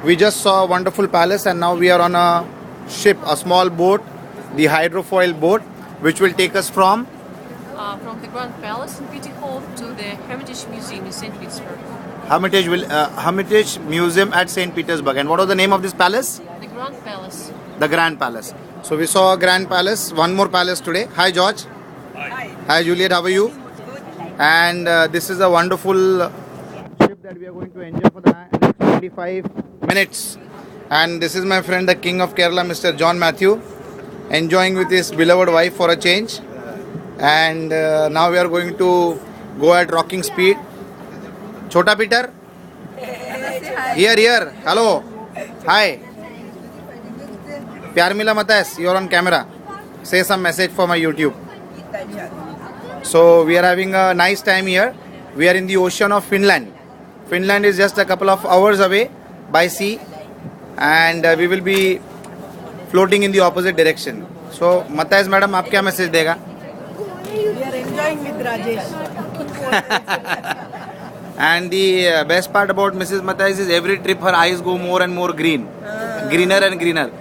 We just saw a wonderful palace and now we are on a ship, a small boat, the hydrofoil boat, which will take us from From the Grand Palace in Peterhof to the Hermitage Museum in St. Petersburg. Hermitage Museum at St. Petersburg. And what was the name of this palace? The Grand Palace. The Grand Palace. So we saw a Grand Palace, one more palace today. Hi George. Hi. Hi Juliet, how are you? And this is a wonderful trip that we are going to enjoy for the next 25 minutes. And this is my friend, the King of Kerala, Mr. John Matthew, enjoying with his beloved wife for a change. And now we are going to go at rocking speed. Chota Peter? Here. Hello. Hi. Pyarmila Matas, you are on camera. Say some message for my YouTube. So we are having a nice time here. We are in the ocean of Finland. Finland is just a couple of hours away by sea, and we will be floating in the opposite direction. So Matthias madam, आप क्या message देगा? We are enjoying with Rajesh. And the best part about Mrs. Matthias is every trip her eyes go more and more greener and greener.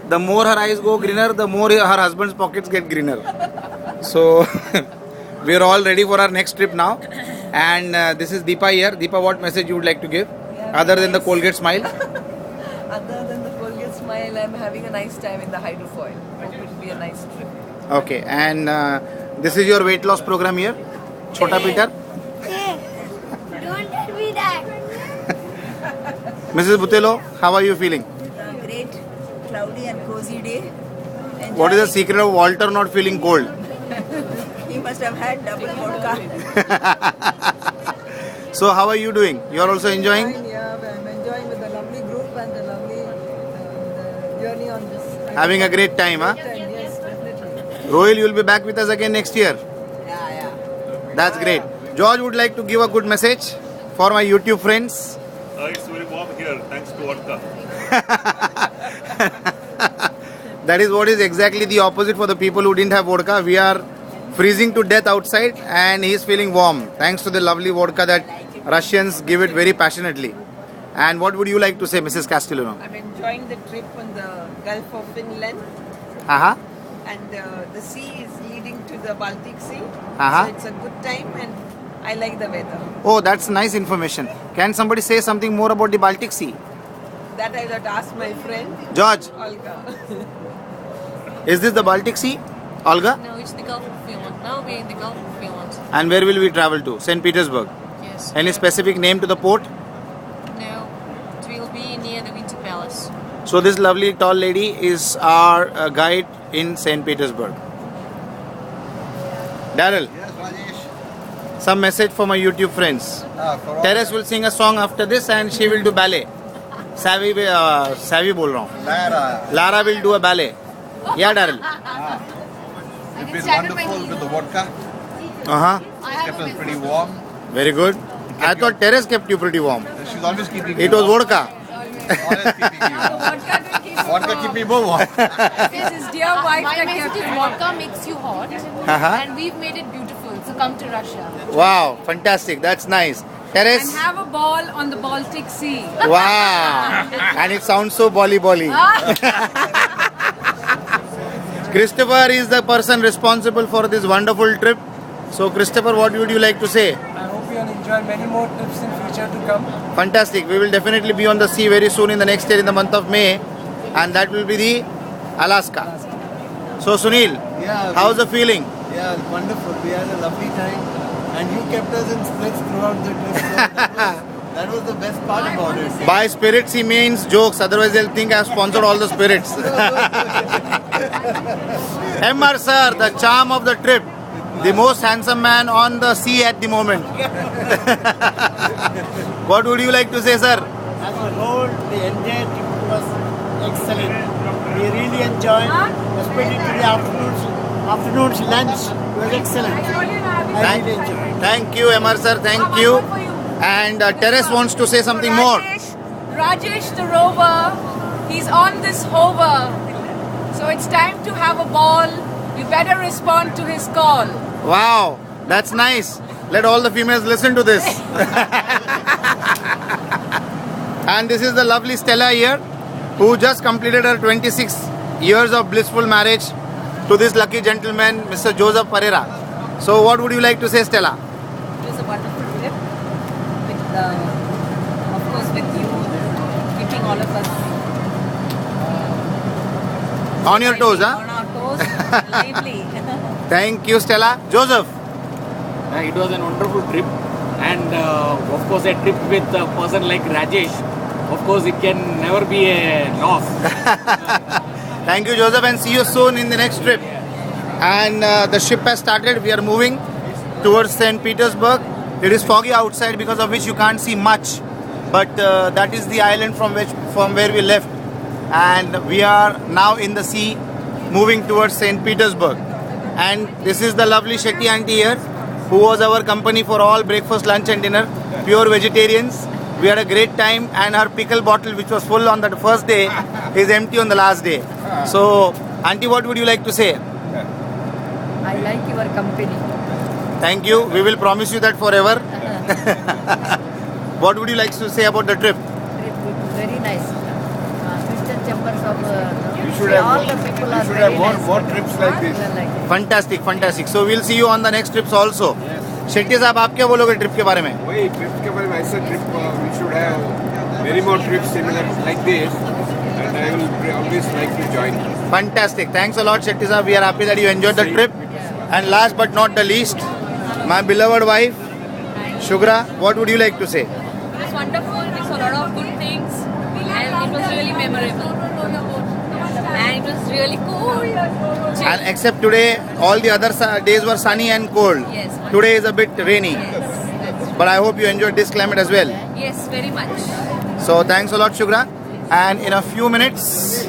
The more her eyes go greener, the more her husband's pockets get greener. So we are all ready for our next trip now. And this is Deepa here. Deepa, what message you would like to give? Other than the Colgate smile? Other than the Colgate smile, I'm having a nice time in the hydrofoil. Hope it will be a nice trip. Okay, and this is your weight loss program here, Chota Peter. Don't tell me that. Mrs. Butelo, how are you feeling? Great, cloudy and cozy day. What is the secret of Walter not feeling cold? He must have had double vodka. So how are you doing? You are also enjoying? Yeah, I'm enjoying with the lovely group and the lovely journey on this. Having a great time, huh? Yes, definitely. Rohil, you will be back with us again next year. Yeah. That's great. George would like to give a good message for my YouTube friends. It's very warm here, thanks to vodka. That is what is exactly the opposite for the people who didn't have vodka. We are freezing to death outside and he is feeling warm thanks to the lovely vodka that Russians give it very passionately. And what would you like to say, Mrs. Castellano? I'm enjoying the trip on the Gulf of Finland, Uh-huh. and the sea is leading to the Baltic Sea. Uh-huh. So it's a good time and I like the weather. Oh, that's nice information. Can somebody say something more about the Baltic Sea? That I would ask my friend George, Olga. is this the Baltic Sea? Olga? No, it's the Gulf of Finland. Now we're in the Gulf of Finland. And where will we travel to? St. Petersburg. Yes. Any specific name to the port? No, it will be near the Winter Palace. So this lovely tall lady is our guide in St. Petersburg. Daryl, Yes, Rajesh. some message for my YouTube friends. For all Teres will sing a song after this and she will do ballet. Savvy बोल रहा हूँ. Lara, Lara will do a ballet. Yeah, Daryl. you've been wonderful with the vodka. Uh-huh. It's kept us pretty warm. Very good. I thought Teres kept you pretty warm. She's always keeping me It was warm. vodka. Always keeping me warm. Vodka keep me more warm. His dear wife My that message is kept vodka makes you hot, Uh-huh. and we've made it beautiful. So come to Russia Wow, fantastic. That's nice. Teres. and have a ball on the Baltic Sea. Wow. And it sounds so bolly. Christopher is the person responsible for this wonderful trip. So Christopher, what would you like to say? I hope you will enjoy many more trips in future to come. Fantastic. We will definitely be on the sea very soon in the next year in the month of May. And that will be the Alaska. So Sunil, Yeah, how's the feeling? yeah, wonderful. We had a lovely time, and you kept us in splits throughout the trip. So that was the best part about it. By spirits he means jokes. Otherwise they'll think I've sponsored all the spirits. MR sir, the charm of the trip. The most handsome man on the sea at the moment. What would you like to say, sir? As a whole, the entire trip was excellent. We really enjoyed, especially to the afternoon's lunch. It was excellent. I really enjoyed. Thank you, MR sir. Thank you. And Teres wants to say something more. Rajesh the rover, he's on this hover. So it's time to have a ball. You better respond to his call. Wow, that's nice. Let all the females listen to this. And this is the lovely Stella here, who just completed her 26 years of blissful marriage to this lucky gentleman, Mr. Joseph Pereira. So what would you like to say, Stella? It was a wonderful trip with, of course, with you keeping all of us On your toes, huh? on our toes, lively. Thank you, Stella. Joseph. It was a wonderful trip, and of course a trip with a person like Rajesh, of course it can never be a loss. Thank you, Joseph, and see you soon in the next trip. And the ship has started. We are moving towards St. Petersburg. It is foggy outside, because of which you can't see much, but that is the island from where we left, and we are now in the sea moving towards St. Petersburg. And this is the lovely Shetty auntie here, who was our company for all breakfast, lunch and dinner, pure vegetarians. We had a great time, and her pickle bottle, which was full on the first day, is empty on the last day. So, auntie, what would you like to say? I like your company. Thank you. We will promise you that forever. What would you like to say about the trip? Very nice. Christian chambers of You should have all the people are should very have nice. more trips like this. Fantastic, fantastic. So we'll see you on the next trips also. Shetty साहब, आप क्या बोलोगे trip के बारे में? वही trip के बारे में, ऐसा trip we should have many more trips similar like this, and I will always like to join. Fantastic. Thanks a lot, Shetty sahab. We are happy that you enjoyed the trip. And last but not the least, my beloved wife, Shugra. What would you like to say? It was wonderful. We saw a lot of good things, and it was really memorable. And it was really cool. And except today, all the other days were sunny and cold. Yes. Today is a bit rainy. But I hope you enjoyed this climate as well. Yes, very much. So thanks a lot, Shugra. And in a few minutes,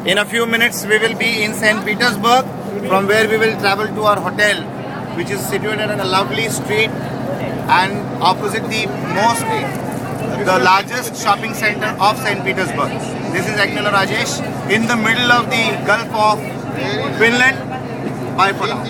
we will be in St. Petersburg, from where we will travel to our hotel, which is situated in a lovely street and opposite the largest shopping center of St. Petersburg. This is Agnel Rajesh in the middle of the Gulf of Finland. Bye for now.